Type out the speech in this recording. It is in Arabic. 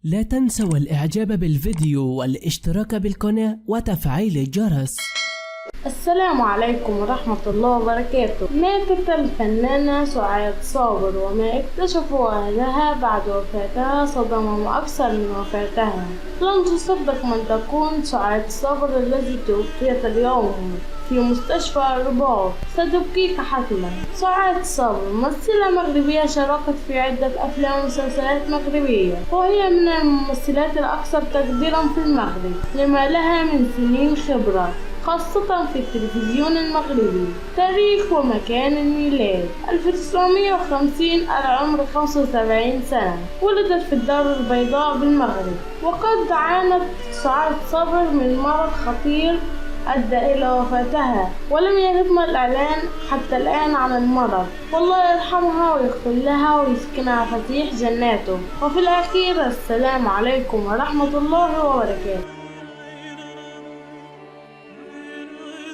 لا تنسوا الإعجاب بالفيديو والاشتراك بالقناة وتفعيل الجرس. السلام عليكم ورحمة الله وبركاته. ماتت الفنانة سعاد صابر، وما اكتشفوا أهلها بعد وفاتها صدمهم أكثر من وفاتها. لن تصدق من تكون سعاد صابر التي توفيت اليوم في مستشفى الرباط. ستبكيك حتما. سعاد صابر ممثلة مغربية شاركت في عدة أفلام ومسلسلات مغربية، وهي من الممثلات الأكثر تقديرا في المغرب لما لها من سنين خبرة، خاصة في التلفزيون المغربي. تاريخ ومكان الميلاد 1950، العمر 75 سنة. ولدت في الدار البيضاء بالمغرب، وقد عانت سعاد صابر من مرض خطير أدى إلى وفاتها، ولم يتم الإعلان حتى الآن عن المرض. والله يرحمها ويغفر لها ويسكنها فسيح جناته. وفي الأخير السلام عليكم ورحمة الله وبركاته.